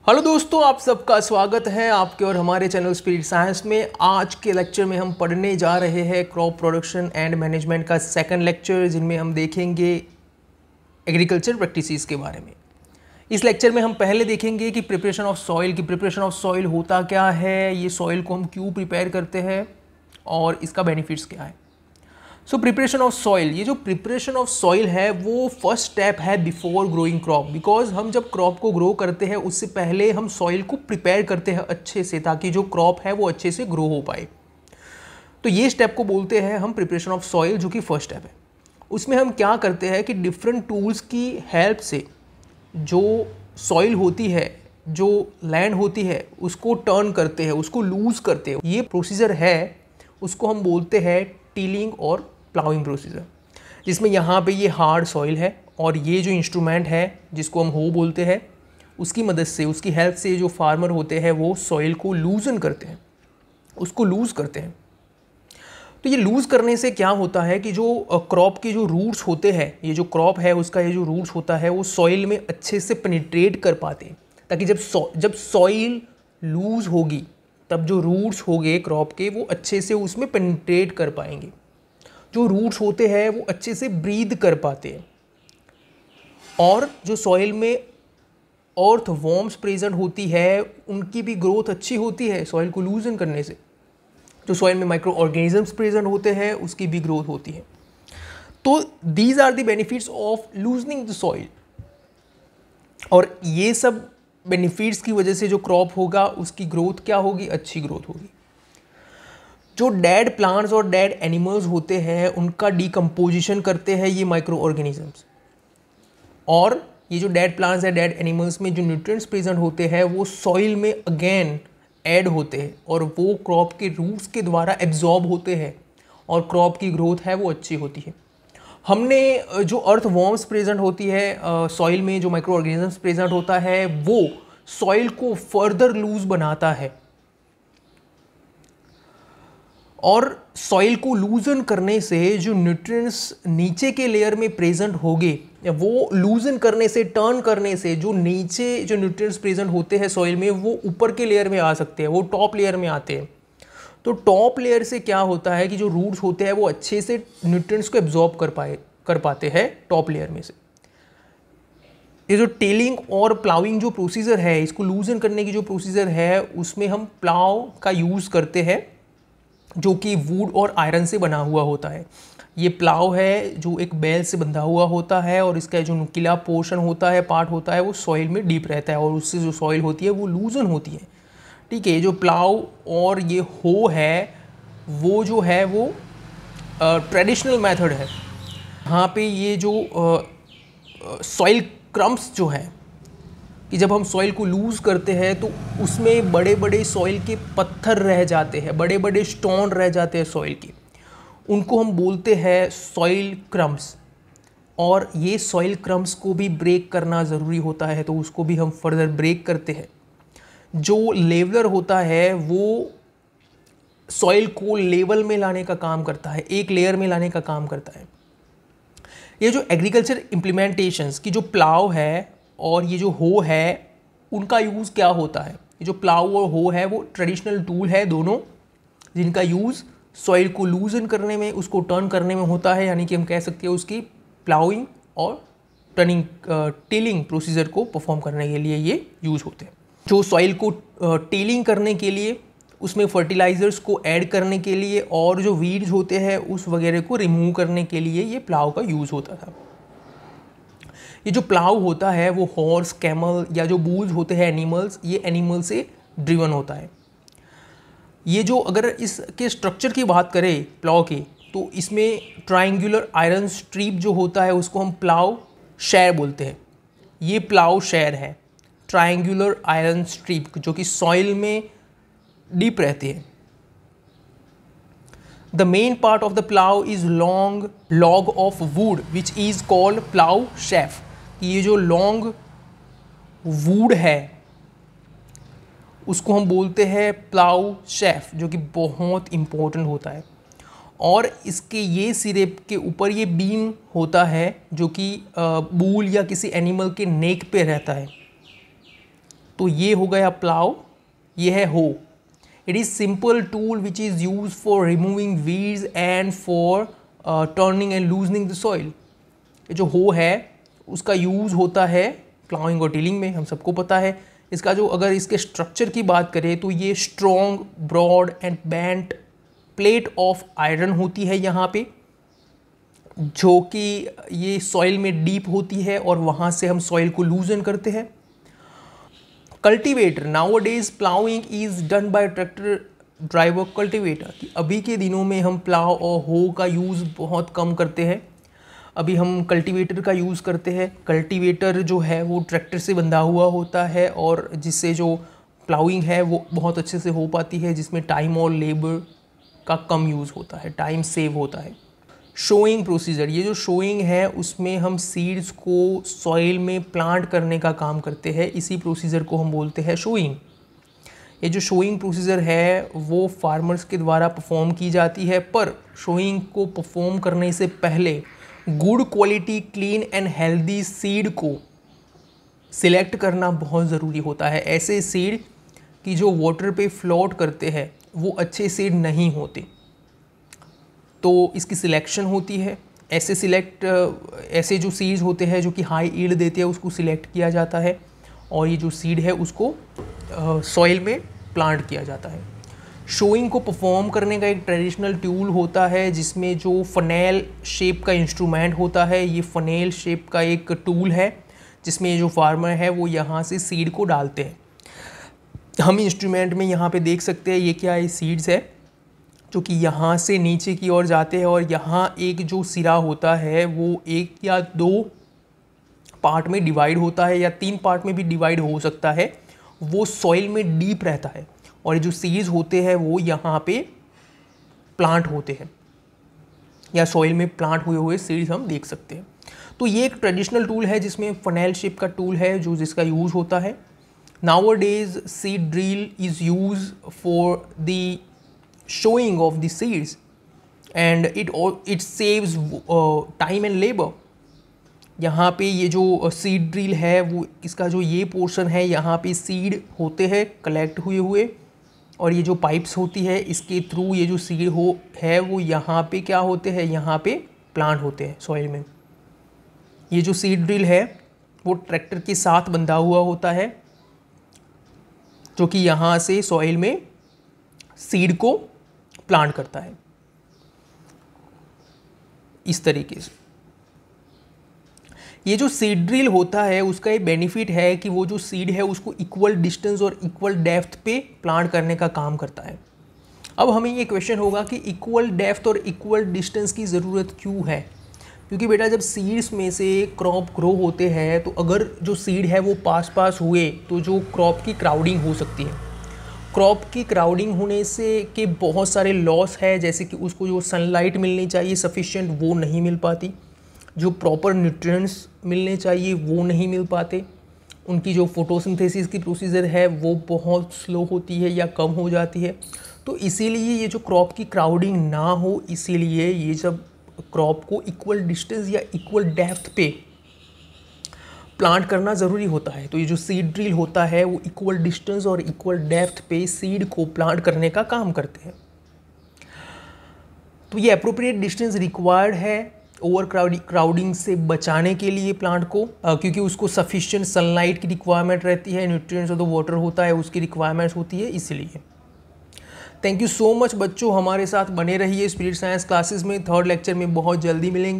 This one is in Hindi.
हेलो दोस्तों, आप सबका स्वागत है आपके और हमारे चैनल स्पिरिट साइंस में। आज के लेक्चर में हम पढ़ने जा रहे हैं क्रॉप प्रोडक्शन एंड मैनेजमेंट का सेकंड लेक्चर, जिनमें हम देखेंगे एग्रीकल्चर प्रैक्टिसेस के बारे में। इस लेक्चर में हम पहले देखेंगे कि प्रिपरेशन ऑफ सॉइल होता क्या है, ये सॉइल को हम क्यों प्रिपेयर करते हैं और इसका बेनिफिट्स क्या है। सो प्रिपरेशन ऑफ सॉइल, ये जो प्रिपरेशन ऑफ सॉइल है वो फर्स्ट स्टेप है बिफोर ग्रोइंग क्रॉप। बिकॉज हम जब क्रॉप को ग्रो करते हैं उससे पहले हम सॉइल को प्रिपेयर करते हैं अच्छे से, ताकि जो क्रॉप है वो अच्छे से ग्रो हो पाए। तो ये स्टेप को बोलते हैं हम प्रिपरेशन ऑफ सॉइल, जो कि फर्स्ट स्टेप है। उसमें हम क्या करते हैं कि डिफरेंट टूल्स की हेल्प से जो सॉइल होती है, जो लैंड होती है, उसको टर्न करते हैं, उसको लूज करते हैं। ये प्रोसीजर है, उसको हम बोलते हैं टीलिंग और प्लाउइंग प्रोसीजर, जिसमें यहाँ पे ये हार्ड सॉइल है और ये जो इंस्ट्रूमेंट है जिसको हम हो बोलते हैं, उसकी मदद से, उसकी हेल्प से जो फार्मर होते हैं वो सॉइल को लूजन करते हैं, उसको लूज़ करते हैं। तो ये लूज़ करने से क्या होता है कि जो क्रॉप के जो रूट्स होते हैं, ये जो क्रॉप है उसका ये जो रूट्स होता है वो सॉइल में अच्छे से पेनिट्रेट कर पाते हैं, ताकि जब सॉइल लूज़ होगी तब जो रूट्स होंगे क्रॉप के वो अच्छे से उसमें पेनिट्रेट कर पाएंगे। जो रूट्स होते हैं वो अच्छे से ब्रीद कर पाते हैं। और जो सॉइल में अर्थ वॉर्म्स प्रेजेंट होती है उनकी भी ग्रोथ अच्छी होती है सॉइल को लूजन करने से। जो सॉइल में माइक्रो ऑर्गेनिजम्स प्रेजेंट होते हैं उसकी भी ग्रोथ होती है। तो these are the benefits of loosening the soil. और ये सब बेनिफिट्स की वजह से जो क्रॉप होगा उसकी ग्रोथ क्या होगी, अच्छी ग्रोथ होगी। जो डेड प्लांट्स और डेड एनिमल्स होते हैं उनका डिकम्पोजिशन करते हैं ये माइक्रो ऑर्गेनिजम्स। और ये जो डेड प्लांट्स है, डेड एनिमल्स में जो न्यूट्रिएंट्स प्रेजेंट होते हैं वो सॉइल में अगेन ऐड होते हैं और वो क्रॉप के रूट्स के द्वारा एब्जॉर्ब होते हैं और क्रॉप की ग्रोथ है वो अच्छी होती है। हमने जो अर्थ वॉर्म्स प्रेजेंट होती है सॉइल में, जो माइक्रो ऑर्गेनिजम्स प्रेजेंट होता है वो सॉइल को फर्दर लूज बनाता है। और सॉइल को लूजन करने से जो न्यूट्रिएंट्स नीचे के लेयर में प्रेजेंट होंगे, वो लूजन करने से, टर्न करने से जो नीचे जो न्यूट्रिएंट्स प्रेजेंट होते हैं सॉइल में वो ऊपर के लेयर में आ सकते हैं, वो टॉप लेयर में आते हैं। तो टॉप लेयर से क्या होता है कि जो रूट्स होते हैं वो अच्छे से न्यूट्रिएंट्स को एब्जॉर्ब कर पाते हैं टॉप लेयर में से। ये जो टेलिंग और प्लाउइंग जो प्रोसीजर है, इसको लूजन करने की जो प्रोसीजर है, उसमें हम प्लाव का यूज़ करते हैं जो कि वुड और आयरन से बना हुआ होता है। ये प्लाव है जो एक बैल से बंधा हुआ होता है और इसका जो नुकीला पोर्शन होता है, पार्ट होता है, वो सॉइल में डीप रहता है और उससे जो सॉइल होती है वो लूजन होती है। ठीक है, ये जो प्लाव और ये हो है वो जो है वो ट्रेडिशनल मेथड है। यहाँ पे ये जो सॉइल क्रम्प्स जो है कि जब हम सॉइल को लूज़ करते हैं तो उसमें बड़े बड़े सॉइल के पत्थर रह जाते हैं, बड़े बड़े स्टोन रह जाते हैं सॉइल के, उनको हम बोलते हैं सॉइल क्रम्प्स। और ये सॉइल क्रम्प्स को भी ब्रेक करना ज़रूरी होता है, तो उसको भी हम फर्दर ब्रेक करते हैं। जो लेवलर होता है वो सॉइल को लेवल में लाने का काम करता है, एक लेयर में लाने का काम करता है। ये जो एग्रीकल्चर इम्प्लीमेंटेशंस की जो प्लाव है और ये जो हो है उनका यूज़ क्या होता है। ये जो प्लाव और हो है वो ट्रेडिशनल टूल है दोनों, जिनका यूज़ सॉइल को लूजन करने में, उसको टर्न करने में होता है। यानी कि हम कह सकते हैं उसकी प्लाउइंग और टीलिंग प्रोसीजर को परफॉर्म करने के लिए ये यूज़ होते हैं। जो सॉइल को टीलिंग करने के लिए, उसमें फर्टिलाइज़र्स को ऐड करने के लिए और जो वीड्स होते हैं उस वगैरह को रिमूव करने के लिए ये प्लाव का यूज़ होता था। ये जो प्लाव होता है वो हॉर्स, कैमल या जो बूल्स होते हैं एनिमल्स, ये एनिमल से ड्रिवन होता है। ये जो अगर इसके स्ट्रक्चर की बात करें प्लाव की, तो इसमें ट्रायंगुलर आयरन स्ट्रीप जो होता है उसको हम प्लाव शैर बोलते हैं। ये प्लाव शैर है, ट्रायंगुलर आयरन स्ट्रीप, जो कि सॉइल में डीप रहते हैं। The main part of the plow is long log of wood which is called plow shaft। ये जो लॉन्ग वुड है उसको हम बोलते हैं प्लाउ शेफ, जो कि बहुत इम्पोर्टेंट होता है। और इसके ये सिरे के ऊपर ये बीम होता है जो कि बूल या किसी एनिमल के नेक पे रहता है। तो ये हो गया प्लाव, ये है हो। It is simple tool which is use for removing weeds and for turning and loosening the soil. ये जो हो है उसका यूज़ होता है प्लाउइंग और टिलिंग में, हम सबको पता है। इसका जो अगर इसके स्ट्रक्चर की बात करें तो ये strong, broad and bent plate of iron होती है यहाँ पे, जो कि ये सॉइल में डीप होती है और वहाँ से हम सॉइल को लूजन करते हैं। Cultivator, nowadays ploughing is done by tractor driver cultivator. अभी के दिनों में हम प्लाव और हो का यूज़ बहुत कम करते हैं, अभी हम कल्टीवेटर का यूज़ करते हैं। कल्टीवेटर जो है वो ट्रैक्टर से बंधा हुआ होता है और जिससे जो प्लाउइंग है वो बहुत अच्छे से हो पाती है, जिसमें टाइम और लेबर का कम यूज़ होता है, टाइम सेव होता है। शोइंग प्रोसीजर, ये जो शोइंग है उसमें हम सीड्स को सॉइल में प्लांट करने का काम करते हैं, इसी प्रोसीजर को हम बोलते हैं शोइंग। ये जो शोइंग प्रोसीजर है वो फार्मर्स के द्वारा परफॉर्म की जाती है, पर शोइंग को परफॉर्म करने से पहले good quality, clean and healthy seed को सिलेक्ट करना बहुत ज़रूरी होता है। ऐसे सीड कि जो वाटर पे फ्लोट करते हैं वो अच्छे सीड नहीं होते, तो इसकी सिलेक्शन होती है। ऐसे जो सीड्स होते हैं जो कि हाई ईल्ड देते हैं उसको सिलेक्ट किया जाता है और ये जो सीड है उसको सॉइल में प्लांट किया जाता है। शोइंग को परफॉर्म करने का एक ट्रेडिशनल टूल होता है जिसमें जो फनेल शेप का इंस्ट्रूमेंट होता है, ये फनेल शेप का एक टूल है जिसमें जो फार्मर है वो यहाँ से सीड को डालते हैं। हम इंस्ट्रूमेंट में यहाँ पे देख सकते हैं ये क्या है, सीड्स है जो कि यहाँ से नीचे की ओर जाते हैं और यहाँ एक जो सिरा होता है वो 1 या 2 पार्ट में डिवाइड होता है या 3 पार्ट में भी डिवाइड हो सकता है, वो सॉइल में डीप रहता है और ये जो सीड्स होते हैं वो यहाँ पे प्लांट होते हैं या सॉइल में प्लांट हुए हुए सीड्स हम देख सकते हैं। तो ये एक ट्रेडिशनल टूल है जिसमें फनेल शेप का टूल है जिसका यूज़ होता है। Nowadays seed drill is use for the showing of the seeds and it saves time and labor। यहाँ पे ये जो सीड ड्रिल है वो इसका जो ये पोर्शन है यहाँ पे सीड होते हैं कलेक्ट हुए हुए और ये जो पाइप्स होती है इसके थ्रू ये जो सीड है वो यहाँ पे क्या होते हैं, यहाँ पे प्लांट होते हैं सॉइल में। ये जो सीड ड्रिल है वो ट्रैक्टर के साथ बंधा हुआ होता है जो कि यहाँ से सॉइल में सीड को प्लांट करता है इस तरीके से। ये जो सीड ड्रिल होता है उसका एक बेनिफिट है कि वो जो सीड है उसको इक्वल डिस्टेंस और इक्वल डेप्थ पे प्लांट करने का काम करता है। अब हमें ये क्वेश्चन होगा कि इक्वल डेप्थ और इक्वल डिस्टेंस की ज़रूरत क्यों है, क्योंकि बेटा जब सीड्स में से क्रॉप ग्रो होते हैं तो अगर जो सीड है वो पास पास हुए तो जो क्रॉप की क्राउडिंग हो सकती है। क्रॉप की क्राउडिंग होने से के बहुत सारे लॉस है, जैसे कि उसको जो सनलाइट मिलनी चाहिए सफिशिएंट वो नहीं मिल पाती, जो प्रॉपर न्यूट्रिएंट्स मिलने चाहिए वो नहीं मिल पाते, उनकी जो फोटोसिंथेसिस की प्रोसीजर है वो बहुत स्लो होती है या कम हो जाती है। तो इसीलिए ये जो क्रॉप की क्राउडिंग ना हो, इसीलिए ये जब क्रॉप को इक्वल डिस्टेंस या इक्वल डेप्थ पे प्लांट करना ज़रूरी होता है। तो ये जो सीड ड्रिल होता है वो इक्वल डिस्टेंस और इक्वल डेप्थ पे सीड को प्लांट करने का काम करते हैं। तो ये अप्रोप्रिएट डिस्टेंस रिक्वायर्ड है ओवर क्राउडिंग से बचाने के लिए प्लांट को, क्योंकि उसको सफिशिएंट सनलाइट की रिक्वायरमेंट रहती है, न्यूट्रिएंट्स और जो वाटर होता है उसकी रिक्वायरमेंट्स होती है, इसलिए। थैंक यू सो मच बच्चों, हमारे साथ बने रहिए स्पिरिट साइंस क्लासेस में। 3rd लेक्चर में बहुत जल्दी मिलेंगे।